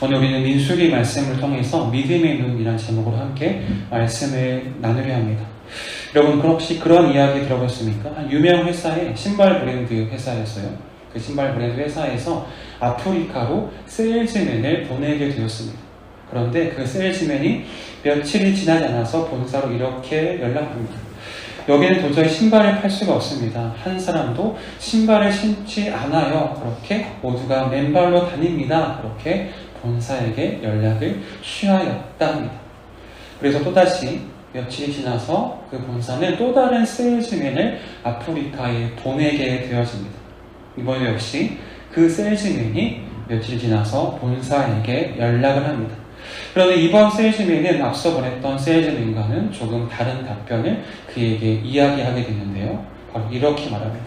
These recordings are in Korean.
오늘 우리는 민수기 말씀을 통해서 믿음의 눈이라는 제목으로 함께 말씀을 나누려 합니다. 여러분 혹시 그런 이야기 들어보셨습니까? 한 유명 회사의 신발 브랜드 회사였어요. 그 신발 브랜드 회사에서 아프리카로 세일즈맨을 보내게 되었습니다. 그런데 그 세일즈맨이 며칠이 지나지 않아서 본사로 이렇게 연락합니다. 여기는 도저히 신발을 팔 수가 없습니다. 한 사람도 신발을 신지 않아요. 그렇게 모두가 맨발로 다닙니다. 그렇게 본사에게 연락을 취하였다 합니다. 그래서 또다시 며칠이 지나서 그 본사는 또 다른 세일즈맨을 아프리카에 보내게 되어집니다. 이번 역시 그 세일즈맨이 며칠 지나서 본사에게 연락을 합니다. 그런데 이번 세일즈맨은 앞서 보냈던 세일즈맨과는 조금 다른 답변을 그에게 이야기하게 되는데요. 바로 이렇게 말합니다.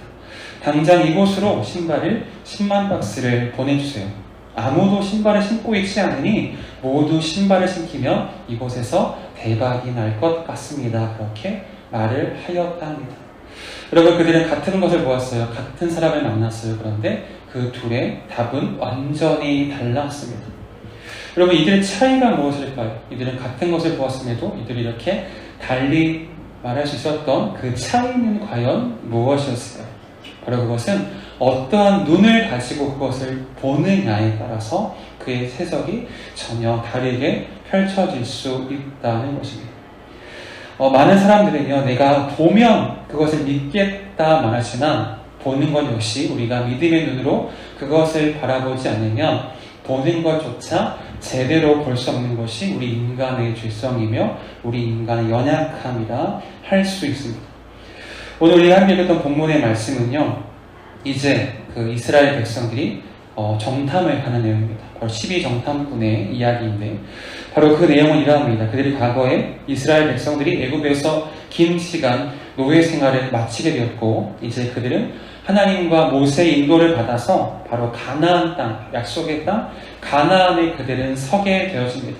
당장 이곳으로 신발을 10만 박스를 보내주세요. 아무도 신발을 신고 있지 않으니 모두 신발을 신기면 이곳에서 대박이 날 것 같습니다. 그렇게 말을 하였다 합니다. 여러분 그들은 같은 것을 보았어요. 같은 사람을 만났어요. 그런데 그 둘의 답은 완전히 달랐습니다. 여러분 이들의 차이가 무엇일까요? 이들은 같은 것을 보았음에도 이들이 이렇게 달리 말할 수 있었던 그 차이는 과연 무엇이었을까요? 바로 그것은 어떠한 눈을 가지고 그것을 보느냐에 따라서 그의 해석이 전혀 다르게 펼쳐질 수 있다는 것입니다. 많은 사람들은요, 내가 보면 그것을 믿겠다 말하지만 보는 것 역시 우리가 믿음의 눈으로 그것을 바라보지 않으면 보는 것조차 제대로 볼 수 없는 것이 우리 인간의 죄성이며 우리 인간의 연약함이라 할 수 있습니다. 오늘 우리가 함께 읽었던 본문의 말씀은요, 이제 그 이스라엘 백성들이 정탐을 하는 내용입니다. 바로 12정탐꾼의 이야기인데 바로 그 내용은 이러합니다. 그들이 과거에 이스라엘 백성들이 애굽에서 긴 시간 노예 생활을 마치게 되었고 이제 그들은 하나님과 모세의 인도를 받아서 바로 가나안 땅, 약속의 땅 가나안에 그들은 서게 되어집니다.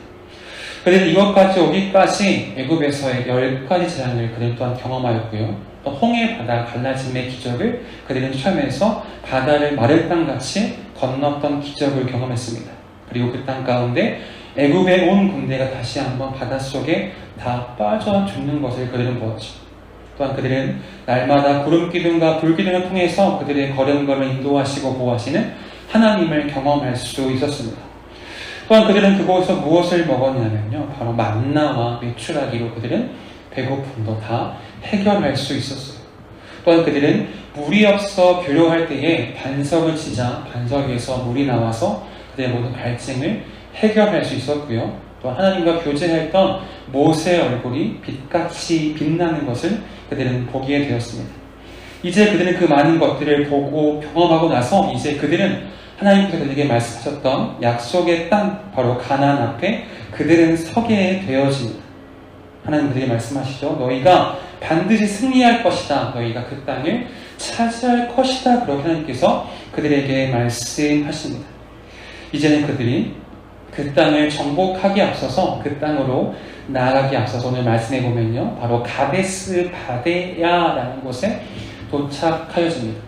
그들은 이것까지 오기까지 애굽에서의 10가지 재앙을 그들 또한 경험하였고요. 또 홍해 바다 갈라짐의 기적을 그들은 처음에서 바다를 마를 땅같이 건넜던 기적을 경험했습니다. 그리고 그 땅 가운데 애굽의 온 군대가 다시 한번 바닷속에 다 빠져 죽는 것을 그들은 보았죠. 또한 그들은 날마다 구름 기둥과 불 기둥을 통해서 그들의 걸음걸음을 인도하시고 보호하시는 하나님을 경험할 수 있었습니다. 또한 그들은 그곳에서 무엇을 먹었냐면요, 바로 만나와 메추라기로 그들은 배고픔도 다 해결할 수 있었어요. 또한 그들은 물이 없어 괴로워할 때에 반석을 치자 반석 위에서 물이 나와서 그들의 모든 갈증을 해결할 수 있었고요. 또 하나님과 교제했던 모세의 얼굴이 빛같이 빛나는 것을 그들은 보게 되었습니다. 이제 그들은 그 많은 것들을 보고 경험하고 나서 이제 그들은 하나님께서 그들에게 말씀하셨던 약속의 땅 바로 가나안 앞에 그들은 서게 되어집니다. 하나님 그들에게 말씀하시죠. 너희가 반드시 승리할 것이다. 너희가 그 땅을 차지할 것이다. 그렇게 하나님께서 그들에게 말씀하십니다. 이제는 그들이 그 땅을 정복하기에 앞서서 그 땅으로 나아가기에 앞서서 오늘 말씀해 보면요, 바로 가데스 바데야라는 곳에 도착하여집니다.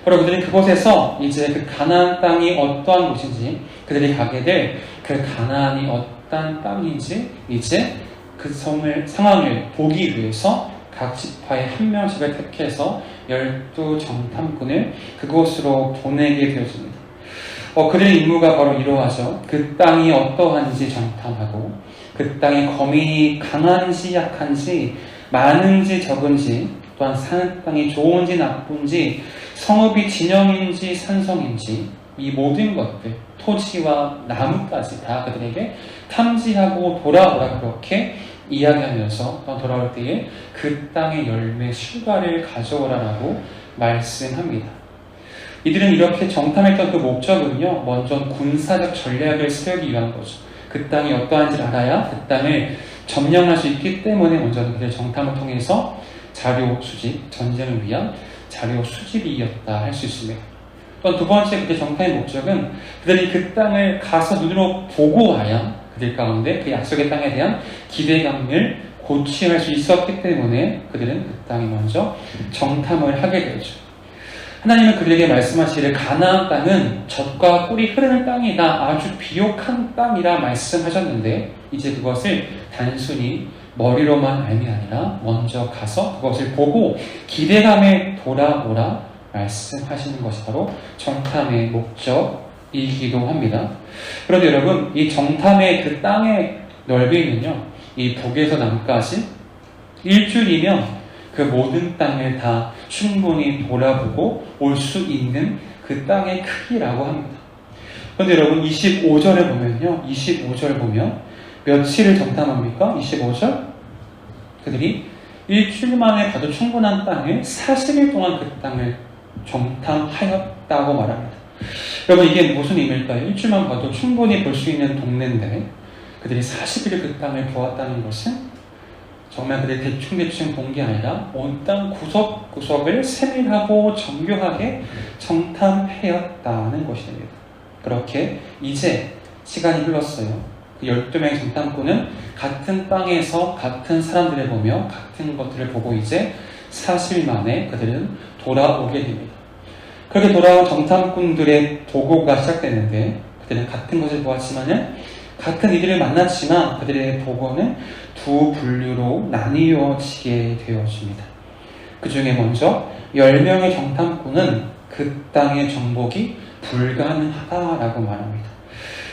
바로 그들은 그곳에서 이제 그 가나안 땅이 어떠한 곳인지, 그들이 가게 될 그 가나안이 어떠한 땅인지 이제 그 상황을 보기 위해서 각 지파의 한 명씩을 택해서 12정탐꾼을 그곳으로 보내게 되어집니다. 그들의 임무가 바로 이러하죠. 그 땅이 어떠한지 정탐하고 그 땅의 거민이 강한지 약한지 많은지 적은지 또한 사는 땅이 좋은지 나쁜지 성읍이 진영인지 산성인지 이 모든 것들 토지와 나무까지 다 그들에게 탐지하고 돌아오라 그렇게 이야기하면서 돌아올 때에 그 땅의 열매 실과를 가져오라라고 말씀합니다. 이들은 이렇게 정탐했던 그 목적은요, 먼저 군사적 전략을 세우기 위한 거죠. 그 땅이 어떠한지를 알아야 그 땅을 점령할 수 있기 때문에 먼저는 그들의 정탐을 통해서 자료 수집, 전쟁을 위한 자료 수집이었다 할 수 있습니다. 또한 두 번째 그들의 정탐의 목적은 그들이 그 땅을 가서 눈으로 보고 와야 그들 가운데 그 약속의 땅에 대한 기대감을 고취할 수 있었기 때문에 그들은 그 땅에 먼저 정탐을 하게 되죠. 하나님은 그들에게 말씀하시기를 가나안 땅은 젖과 꿀이 흐르는 땅이다. 아주 비옥한 땅이라 말씀하셨는데 이제 그것을 단순히 머리로만 알미 아니라 먼저 가서 그것을 보고 기대감에 돌아오라 말씀하시는 것이 바로 정탐의 목적이기도 합니다. 그런데 여러분, 이 정탐의 그 땅의 넓이는요, 이 북에서 남까지 일주일이면 그 모든 땅을 다 충분히 돌아보고 올 수 있는 그 땅의 크기라고 합니다. 그런데 여러분, 25절에 보면요, 25절 보면 며칠을 정탐합니까? 25절? 그들이 일주일 만에 봐도 충분한 땅을 40일 동안 그 땅을 정탐하였다고 말합니다. 여러분, 이게 무슨 의미일까요? 일주일만 봐도 충분히 볼 수 있는 동네인데 그들이 40일 그 땅을 보았다는 것은 정말 그들이 대충 본 게 아니라 온 땅 구석구석을 세밀하고 정교하게 정탐하였다는 것입니다. 그렇게 이제 시간이 흘렀어요. 그 12명의 정탐꾼은 같은 땅에서 같은 사람들을 보며 같은 것들을 보고 이제 40일 만에 그들은 돌아오게 됩니다. 그렇게 돌아온 정탐꾼들의 보고가 시작되는데 그들은 같은 것을 보았지만은 같은 이들을 만났지만 그들의 보고는 두 분류로 나뉘어지게 되어집니다. 그 중에 먼저 10명의 정탐꾼은 그 땅의 정복이 불가능하다라고 말합니다.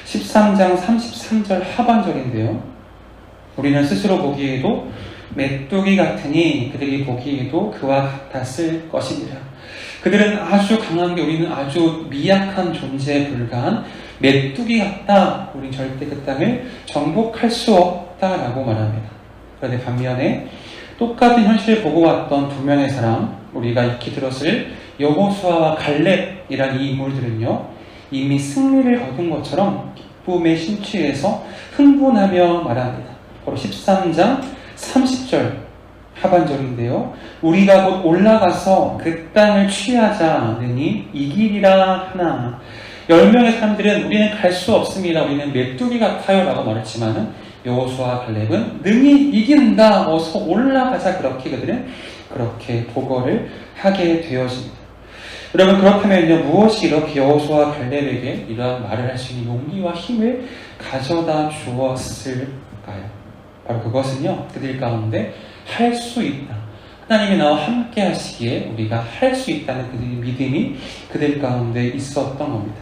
13장 33절 하반절인데요. 우리는 스스로 보기에도 메뚜기 같으니 그들이 보기에도 그와 같았을 것이니라. 그들은 아주 강한 게 우리는 아주 미약한 존재에 불과한 메뚜기 같다. 우린 절대 그 땅을 정복할 수 없다라고 말합니다. 그런데 반면에 똑같은 현실을 보고 왔던 두 명의 사람, 우리가 익히 들었을 여호수아와 갈렙이란 이 인물들은요, 이미 승리를 거둔 것처럼 기쁨에 심취해서 흥분하며 말합니다. 바로 13장 30절 하반절인데요. 우리가 곧 올라가서 그 땅을 취하자느니 이기리라 하나. 10명의 사람들은 우리는 갈 수 없습니다. 우리는 메뚜기 같아요 라고 말했지만은 여호수아와 갈렙은 능히 이긴다. 어서 올라가자. 그렇게 그들은 그렇게 보고를 하게 되어집니다. 여러분, 그렇다면요, 무엇이 이렇게 여호수아와 갈렙에게 이러한 말을 할 수 있는 용기와 힘을 가져다 주었을까요? 바로 그것은요, 그들 가운데 할 수 있다. 하나님이 나와 함께 하시기에 우리가 할 수 있다는 그들의 믿음이 그들 가운데 있었던 겁니다.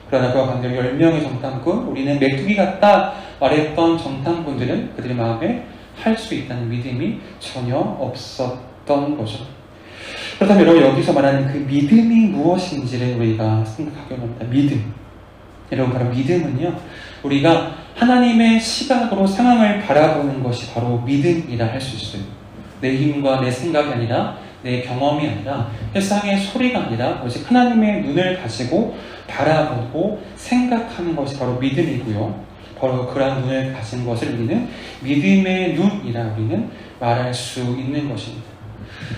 그러나 그와 반대로 10명의 정탐꾼, 우리는 메뚜기 같다 말했던 정탐꾼들은 그들의 마음에 할 수 있다는 믿음이 전혀 없었던 거죠. 그렇다면 여러분, 여기서 말하는 그 믿음이 무엇인지를 우리가 생각하게 합니다. 믿음. 여러분, 바로 믿음은요, 우리가 하나님의 시각으로 상황을 바라보는 것이 바로 믿음이라 할 수 있어요. 내 힘과 내 생각이 아니라, 내 경험이 아니라, 세상의 소리가 아니라 오직 하나님의 눈을 가지고 바라보고 생각하는 것이 바로 믿음이고요. 바로 그러한 눈을 가진 것을 우리는 믿음의 눈이라 우리는 말할 수 있는 것입니다.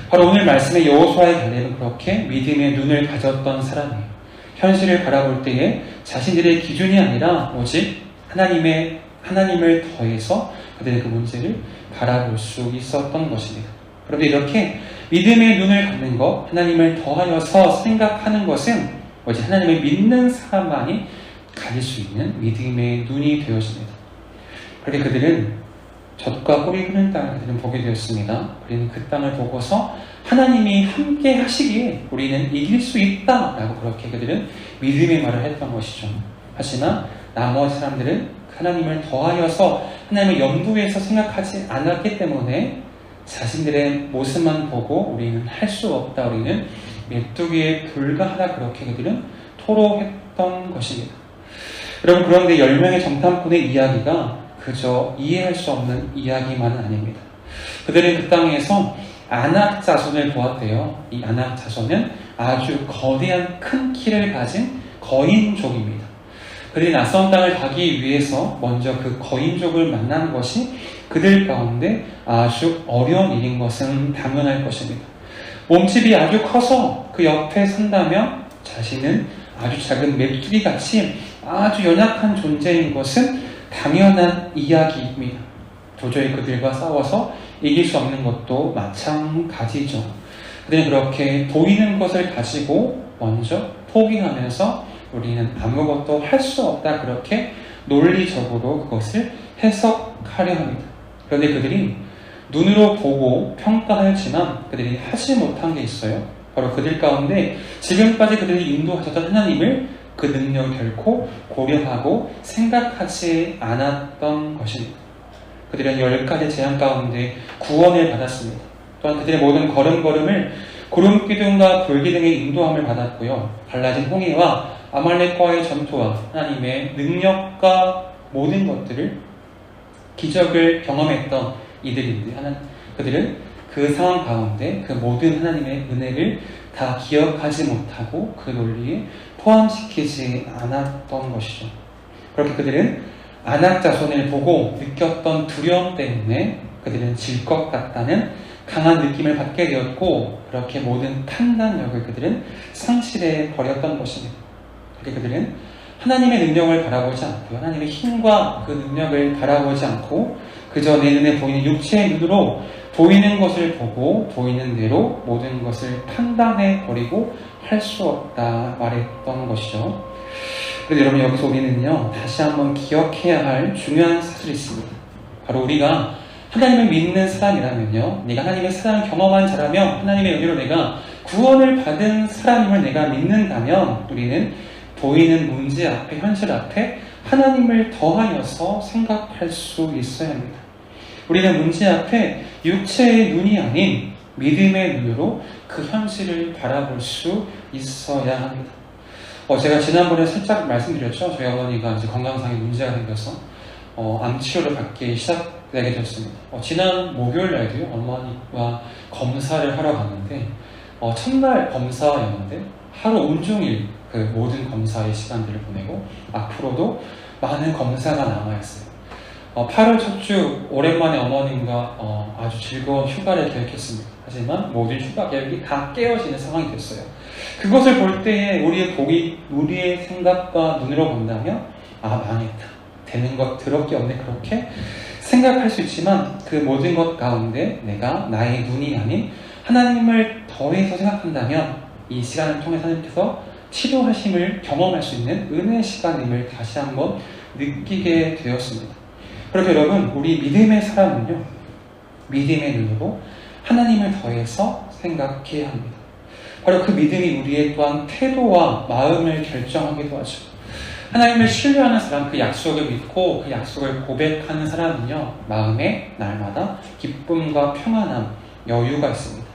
바로 오늘 말씀의 여호수아의 갈렙은 그렇게 믿음의 눈을 가졌던 사람이에요. 현실을 바라볼 때에 자신들의 기준이 아니라 오직 하나님을 더해서 그들의 그 문제를 바라볼 수 있었던 것입니다. 그런데 이렇게 믿음의 눈을 갖는 것, 하나님을 더하여서 생각하는 것은 오직 하나님을 믿는 사람만이 가질 수 있는 믿음의 눈이 되어집니다. 그런데 그들은 젖과 꿀이 흐르는 땅을 그들은 보게 되었습니다. 우리는 그 땅을 보고서 하나님이 함께 하시기에 우리는 이길 수 있다라고 그렇게 그들은 믿음의 말을 했던 것이죠. 하지만 나머지 사람들은 하나님을 더하여서 하나님을 염두에서 생각하지 않았기 때문에 자신들의 모습만 보고 우리는 할 수 없다, 우리는 메뚜기에 불과하다, 그렇게 그들은 토로했던 것입니다. 여러분, 그런데 10명의 정탐꾼의 이야기가 그저 이해할 수 없는 이야기만은 아닙니다. 그들은 그 땅에서 아낙 자손을 보았대요. 이 아낙 자손은 아주 거대한 큰 키를 가진 거인족입니다. 그들이 낯선 땅을 가기 위해서 먼저 그 거인족을 만나는 것이 그들 가운데 아주 어려운 일인 것은 당연할 것입니다. 몸집이 아주 커서 그 옆에 산다면 자신은 아주 작은 메뚜기같이 아주 연약한 존재인 것은 당연한 이야기입니다. 도저히 그들과 싸워서 이길 수 없는 것도 마찬가지죠. 그들은 그렇게 보이는 것을 가지고 먼저 포기하면서 우리는 아무것도 할 수 없다, 그렇게 논리적으로 그것을 해석하려 합니다. 그런데 그들이 눈으로 보고 평가하였지만 그들이 하지 못한 게 있어요. 바로 그들 가운데 지금까지 그들이 인도하셨던 하나님을, 그 능력을 결코 고려하고 생각하지 않았던 것입니다. 그들은 10가지 재앙 가운데 구원을 받았습니다. 또한 그들의 모든 걸음걸음을 구름기둥과 불기둥의 인도함을 받았고요. 갈라진 홍해와 아말렉과의 전투와 하나님의 능력과 모든 것들을, 기적을 경험했던 이들인데, 그들은 그 상황 가운데 그 모든 하나님의 은혜를 다 기억하지 못하고 그 논리에 포함시키지 않았던 것이죠. 그렇게 그들은 아낙 자손을 보고 느꼈던 두려움 때문에 그들은 질 것 같다는 강한 느낌을 받게 되었고, 그렇게 모든 판단력을 그들은 상실해 버렸던 것입니다. 그렇게 그들은 하나님의 능력을 바라보지 않고, 하나님의 힘과 그 능력을 바라보지 않고, 그저 내 눈에 보이는 육체의 눈으로 보이는 것을 보고 보이는 대로 모든 것을 판단해 버리고 할 수 없다 말했던 것이죠. 그런데 여러분, 여기서 우리는요, 다시 한번 기억해야 할 중요한 사실이 있습니다. 바로 우리가 하나님을 믿는 사람이라면요, 내가 하나님의 사랑을 경험한 자라면, 하나님의 은혜로 내가 구원을 받은 사람임을 내가 믿는다면, 우리는 보이는 문제 앞에, 현실 앞에 하나님을 더하여서 생각할 수 있어야 합니다. 우리는 문제 앞에 육체의 눈이 아닌 믿음의 눈으로 그 현실을 바라볼 수 있어야 합니다. 제가 지난번에 살짝 말씀드렸죠. 저희 어머니가 이제 건강상의 문제가 생겨서 암 치료를 받기 시작되게 됐습니다. 지난 목요일 날도요, 어머니와 검사를 하러 갔는데, 첫날 검사였는데 하루 온종일 그 모든 검사의 시간들을 보내고 앞으로도 많은 검사가 남아있어요. 8월 첫 주 오랜만에 어머님과 아주 즐거운 휴가를 계획했습니다. 하지만 모든 휴가 계획이 다 깨어지는 상황이 됐어요. 그것을 볼 때에 우리의 생각과 눈으로 본다면, 망했다, 되는 것 더럽게 없네, 그렇게 생각할 수 있지만, 그 모든 것 가운데 내가 나의 눈이 아닌 하나님을 더해서 생각한다면 이 시간을 통해서 하나님께서 치료하심을 경험할 수 있는 은혜의 시간임을 다시 한번 느끼게 되었습니다. 그렇게 여러분, 우리 믿음의 사람은요, 믿음의 눈으로 하나님을 더해서 생각해야 합니다. 바로 그 믿음이 우리의 또한 태도와 마음을 결정하기도 하죠. 하나님을 신뢰하는 사람, 그 약속을 믿고 그 약속을 고백하는 사람은요, 마음에 날마다 기쁨과 평안함, 여유가 있습니다.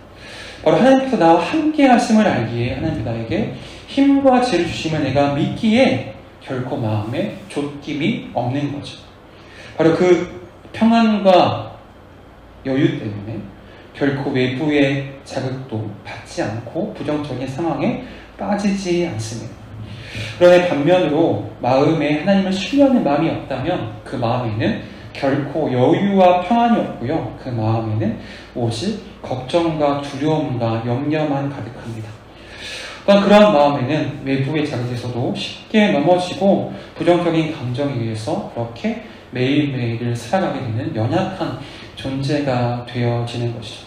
바로 하나님께서 나와 함께 하심을 알기에, 하나님께서 나에게 힘과 지혜를 주심을 내가 믿기에 결코 마음에 좇김이 없는 거죠. 바로 그 평안과 여유 때문에 결코 외부의 자극도 받지 않고 부정적인 상황에 빠지지 않습니다. 그런데 반면으로 마음에 하나님을 신뢰하는 마음이 없다면 그 마음에는 결코 여유와 평안이 없고요. 그 마음에는 오직 걱정과 두려움과 염려만 가득합니다. 또한 그러한 마음에는 외부의 자극에서도 쉽게 넘어지고 부정적인 감정에 의해서 그렇게 매일매일을 살아가게 되는 연약한 존재가 되어지는 것이죠.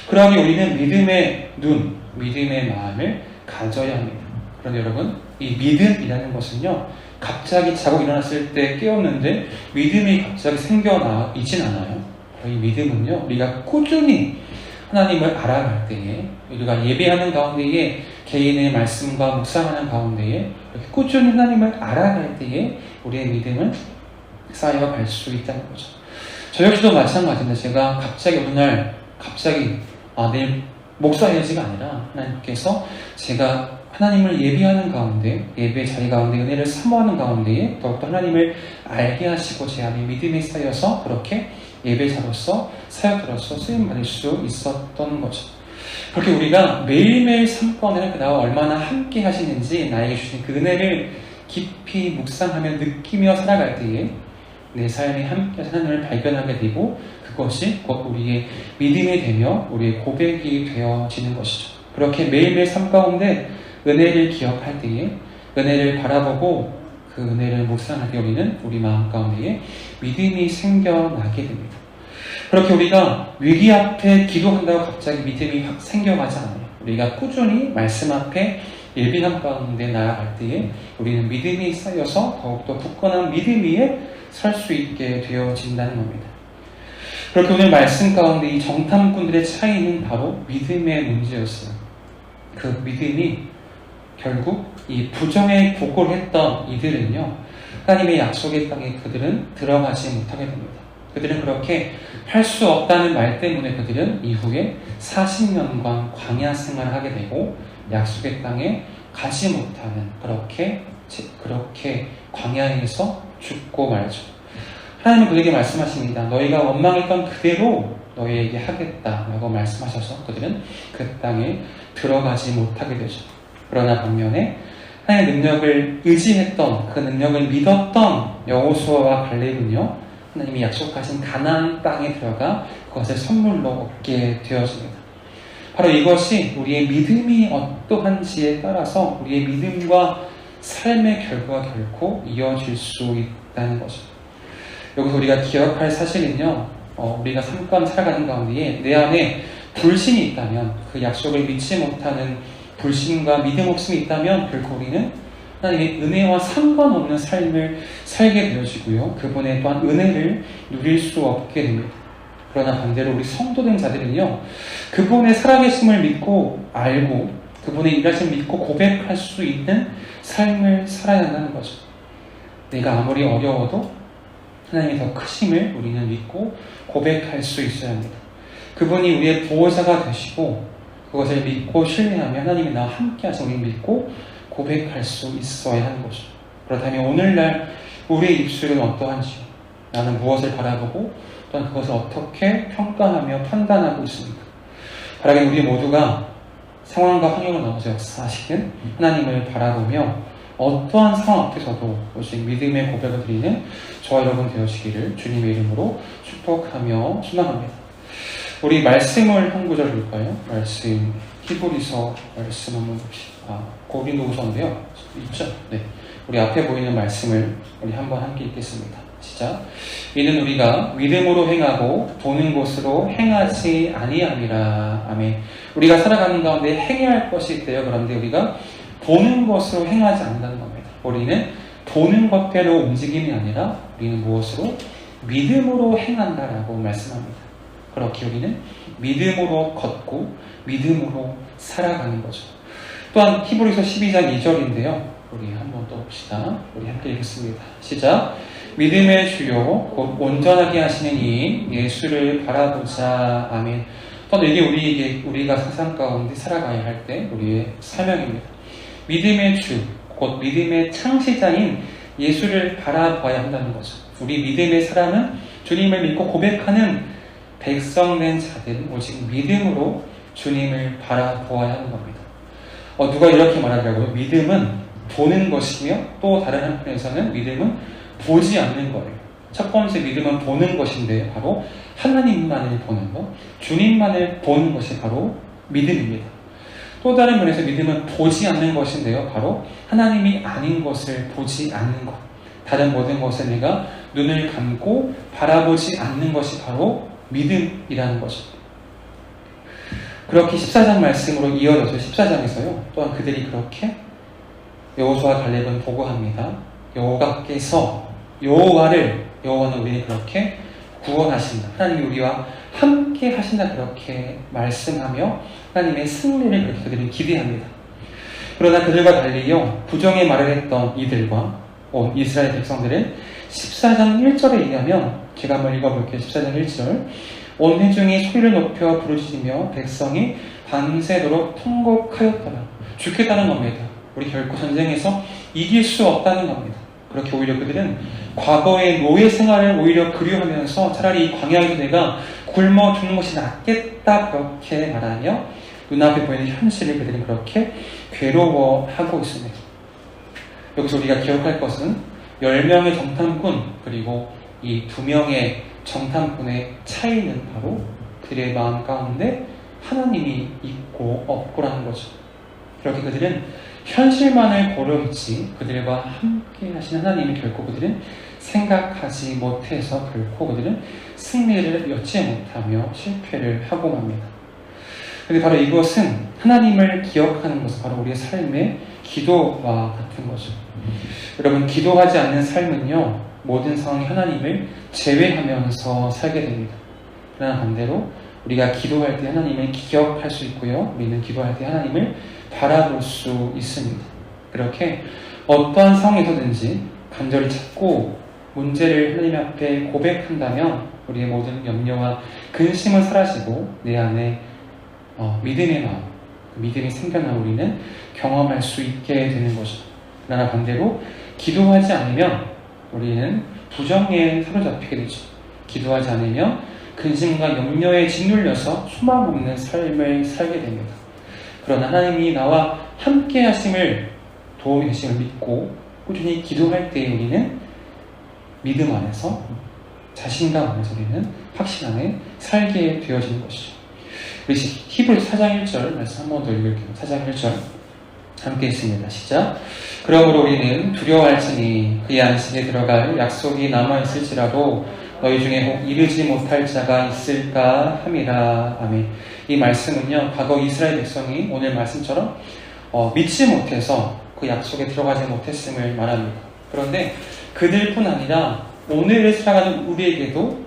그러하니 우리는 믿음의 눈, 믿음의 마음을 가져야 합니다. 그런데 여러분, 이 믿음이라는 것은요, 갑자기 자고 일어났을 때 깨었는데 믿음이 갑자기 생겨나있진 않아요. 이 믿음은요, 우리가 꾸준히 하나님을 알아갈 때에, 우리가 예배하는 가운데에, 개인의 말씀과 묵상하는 가운데에 이렇게 꾸준히 하나님을 알아갈 때에 우리의 믿음은 쌓여갈 수 있다는 거죠. 저 역시도 마찬가지인데, 제가 갑자기 어느 날 내일 목사해야지가 아니라 하나님께서 제가 하나님을 예배하는 가운데, 예배 자리 가운데 은혜를 사모하는 가운데에 더욱더 하나님을 알게 하시고 제 안에 믿음이 쌓여서 그렇게 예배자로서 사역자로서 쓰임받을 수 있었던 거죠. 그렇게 우리가 매일매일 삶 가운데 나와 얼마나 함께 하시는지, 나에게 주신 그 은혜를 깊이 묵상하며 느끼며 살아갈 때에 내 삶에 함께 하나님을 발견하게 되고, 그것이 곧 우리의 믿음이 되며 우리의 고백이 되어지는 것이죠. 그렇게 매일매일 삶 가운데 은혜를 기억할 때에, 은혜를 바라보고 그 은혜를 묵상할 때 우리는 우리 마음 가운데에 믿음이 생겨나게 됩니다. 그렇게 우리가 위기 앞에 기도한다고 갑자기 믿음이 확 생겨가지 않아요. 우리가 꾸준히 말씀 앞에 예비함 가운데 나아갈 때에 우리는 믿음이 쌓여서 더욱더 굳건한 믿음 위에 설 수 있게 되어진다는 겁니다. 그렇게 오늘 말씀 가운데 이 정탐꾼들의 차이는 바로 믿음의 문제였어요. 그 믿음이 결국 이 부정에 고골했던 이들은요, 하나님의 약속의 땅에 그들은 들어가지 못하게 됩니다. 그들은 그렇게 할 수 없다는 말 때문에 그들은 이후에 40년간 광야 생활을 하게 되고 약속의 땅에 가지 못하는 그렇게 광야에서 죽고 말죠. 하나님은 그들에게 말씀하십니다. 너희가 원망했던 그대로 너희에게 하겠다라고 말씀하셔서 그들은 그 땅에 들어가지 못하게 되죠. 그러나 반면에 하나님의 능력을 의지했던, 그 능력을 믿었던 여호수아와 갈렙은요, 하나님이 약속하신 가나안 땅에 들어가 그것을 선물로 얻게 되어집니다. 바로 이것이 우리의 믿음이 어떠한지에 따라서 우리의 믿음과 삶의 결과가 결코 이어질 수 있다는 거죠. 여기서 우리가 기억할 사실은요, 우리가 삶 가운데 살아가는 가운데에 내 안에 불신이 있다면, 그 약속을 믿지 못하는 불신과 믿음 없음이 있다면 결코 우리는 하나님의 은혜와 상관없는 삶을 살게 되어지고요, 그분의 또한 은혜를 누릴 수 없게 됩니다. 그러나 반대로 우리 성도된 자들은요, 그분의 살아계심을 믿고 알고 그분의 일하심을 믿고 고백할 수 있는 삶을 살아야 한다는 거죠. 내가 아무리 어려워도 하나님의 더 크심을 우리는 믿고 고백할 수 있어야 합니다. 그분이 우리의 보호자가 되시고 그것을 믿고 신뢰하며 하나님이 나와 함께 하신 우리를 믿고 고백할 수 있어야 하는 거죠. 그렇다면 오늘날 우리의 입술은 어떠한지요? 나는 무엇을 바라보고 또한 그것을 어떻게 평가하며 판단하고 있습니까? 바라기는 우리 모두가 상황과 환경을 넘어서 역사하시는 하나님을 바라보며 어떠한 상황 앞에서도 오직 믿음의 고백을 드리는 저와 여러분 되어지기를 주님의 이름으로 축복하며 소망합니다. 우리 말씀을 한 구절 볼까요? 말씀, 히브리서 말씀 한번 봅시다. 고린도후서인데요. 있죠? 네. 우리 앞에 보이는 말씀을 우리 한번 함께 읽겠습니다. 시작. 이는 우리가 믿음으로 행하고 보는 것으로 행하지 아니함이라. 아멘. 우리가 살아가는 가운데 행해야 할 것이 있대요. 그런데 우리가 보는 것으로 행하지 않는다는 겁니다. 우리는 보는 것대로 움직임이 아니라 우리는 무엇으로? 믿음으로 행한다라고 말씀합니다. 그렇게 우리는 믿음으로 걷고 믿음으로 살아가는 거죠. 또한 히브리서 12장 2절인데요. 우리 한번 또 봅시다. 우리 함께 읽겠습니다. 시작. 믿음의 주요 곧 온전하게 하시는 이인 예수를 바라보자. 아멘. 또한 이게 우리가 세상 가운데 살아가야 할 때 우리의 사명입니다. 믿음의 주, 곧 믿음의 창시자인 예수를 바라봐야 한다는 거죠. 우리 믿음의 사람은 주님을 믿고 고백하는 백성된 자들은 오직 믿음으로 주님을 바라보아야 하는 겁니다. 누가 이렇게 말하더라고요. 믿음은 보는 것이며 또 다른 한편에서는 믿음은 보지 않는 거예요. 첫 번째 믿음은 보는 것인데 바로 하나님만을 보는 것, 주님만을 보는 것이 바로 믿음입니다. 또 다른 면에서 믿음은 보지 않는 것인데요. 바로 하나님이 아닌 것을 보지 않는 것, 다른 모든 것을 내가 눈을 감고 바라보지 않는 것이 바로 믿음이라는 거죠. 그렇게 14장 말씀으로 이어져서 14장에서요. 또한 그들이 그렇게 여호수아 갈렙은 보고합니다. 여호와께서 여호와는 우리를 그렇게 구원하신다. 하나님이 우리와 함께 하신다. 그렇게 말씀하며 하나님의 승리를 그렇게 그들은 기대합니다. 그러나 그들과 달리요 부정의 말을 했던 이들과 온 이스라엘 백성들은 14장 1절에 의하면 제가 한번 읽어볼게요. 14장 1절 온 회중이 소리를 높여 부르짖으며 백성이 밤새도록 통곡하였더라. 죽겠다는 겁니다. 우리 결코 전쟁에서 이길 수 없다는 겁니다. 그렇게 오히려 그들은 과거의 노예 생활을 오히려 그리워하면서 차라리 이 광야에서 내가 굶어 죽는 것이 낫겠다 그렇게 말하며 눈앞에 보이는 현실을 그들은 그렇게 괴로워하고 있습니다. 여기서 우리가 기억할 것은 10명의 정탐꾼 그리고 이 2명의 정탐꾼의 차이는 바로 그들의 마음 가운데 하나님이 있고 없고라는 거죠. 그렇게 그들은 현실만을 고려했지 그들과 함께 하신 하나님을 결코 그들은 생각하지 못해서 결코 그들은 승리를 얻지 못하며 실패를 하고 맙니다. 근데 바로 이것은 하나님을 기억하는 것은 바로 우리의 삶의 기도와 같은 거죠. 여러분, 기도하지 않는 삶은요, 모든 상황이 하나님을 제외하면서 살게 됩니다. 그러나 반대로 우리가 기도할 때 하나님을 기억할 수 있고요, 우리는 기도할 때 하나님을 바라볼 수 있습니다. 그렇게 어떠한 상황에서든지 간절히 찾고 문제를 하나님 앞에 고백한다면 우리의 모든 염려와 근심은 사라지고 내 안에 믿음의 마음, 믿음이 생겨나 우리는 경험할 수 있게 되는 것이죠. 그러나 반대로 기도하지 않으면 우리는 부정에 사로잡히게 되죠. 기도하지 않으면 근심과 염려에 짓눌려서 소망 없는 삶을 살게 됩니다. 그러나 하나님이 나와 함께 하심을, 도움이 되심을 믿고 꾸준히 기도할 때 우리는 믿음 안에서, 자신감 안에서 우리는 확신 안에 살게 되어지는 것이죠. 우리 히브리서 4장 1절 말씀 한 번 더 읽을게요. 4장 1절 함께 읽습니다. 시작. 그러므로 우리는 두려워할지니 그의 안식에 들어갈 약속이 남아있을지라도 너희 중에 혹 이르지 못할 자가 있을까 함이라. 아멘. 이 말씀은요, 과거 이스라엘 백성이 오늘 말씀처럼 믿지 못해서 그 약속에 들어가지 못했음을 말합니다. 그런데 그들뿐 아니라 오늘을 살아가는 우리에게도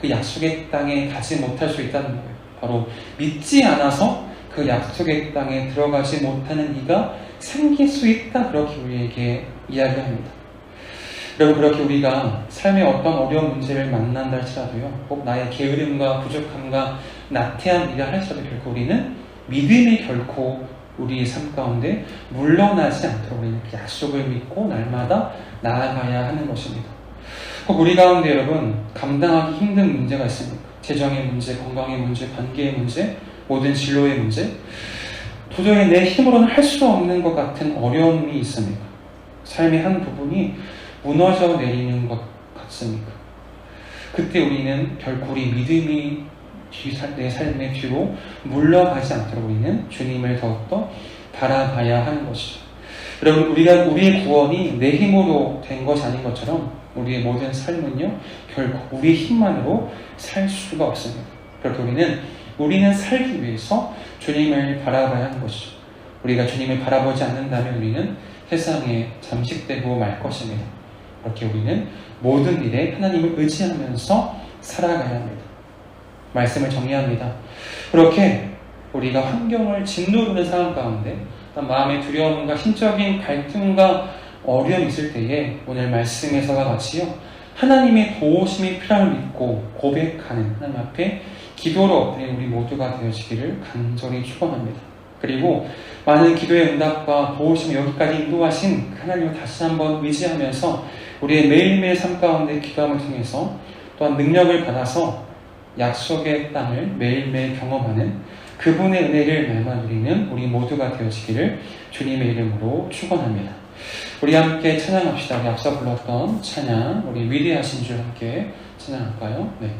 그 약속의 땅에 가지 못할 수 있다는 거예요. 바로 믿지 않아서 그 약속의 땅에 들어가지 못하는 이가 생길 수 있다, 그렇게 우리에게 이야기합니다. 여러분, 그렇게 우리가 삶의 어떤 어려운 문제를 만난다 할지라도요, 꼭 나의 게으름과 부족함과 나태함이라 할지라도 결코 우리는 믿음이 결코 우리의 삶 가운데 물러나지 않도록 우리는 그 약속을 믿고 날마다 나아가야 하는 것입니다. 꼭 우리 가운데 여러분, 감당하기 힘든 문제가 있습니까? 재정의 문제, 건강의 문제, 관계의 문제, 모든 진로의 문제, 도저히 내 힘으로는 할 수 없는 것 같은 어려움이 있습니까? 삶의 한 부분이 무너져 내리는 것 같습니까? 그때 우리는 결코 우리 믿음이 내 삶의 뒤로 물러가지 않도록 우리는 주님을 더욱더 바라봐야 하는 것이죠. 여러분, 우리의 구원이 내 힘으로 된 것이 아닌 것처럼 우리의 모든 삶은요, 결코 우리의 힘만으로 살 수가 없습니다. 그렇게 우리는 살기 위해서 주님을 바라봐야 하는 것이죠. 우리가 주님을 바라보지 않는다면 우리는 세상에 잠식되고 말 것입니다. 그렇게 우리는 모든 일에 하나님을 의지하면서 살아가야 합니다. 말씀을 정리합니다. 그렇게 우리가 환경을 짓누르는 상황 가운데 마음의 두려움과 심적인 갈등과 어려움이 있을 때에 오늘 말씀에서와 같이요, 하나님의 도우심이 필요함을 믿고 고백하는 하나님 앞에 기도로 엎드린 우리 모두가 되어지기를 간절히 축원합니다. 그리고 많은 기도의 응답과 도우심을 여기까지 인도하신 하나님을 다시 한번 의지하면서 우리의 매일매일 삶 가운데 기도함을 통해서 또한 능력을 받아서 약속의 땅을 매일매일 경험하는 그분의 은혜를 날마다 누리는 우리 모두가 되어지기를 주님의 이름으로 축원합니다. 우리 함께 찬양합시다. 우리 앞서 불렀던 찬양, 우리 위대하신 주 함께 찬양할까요? 네.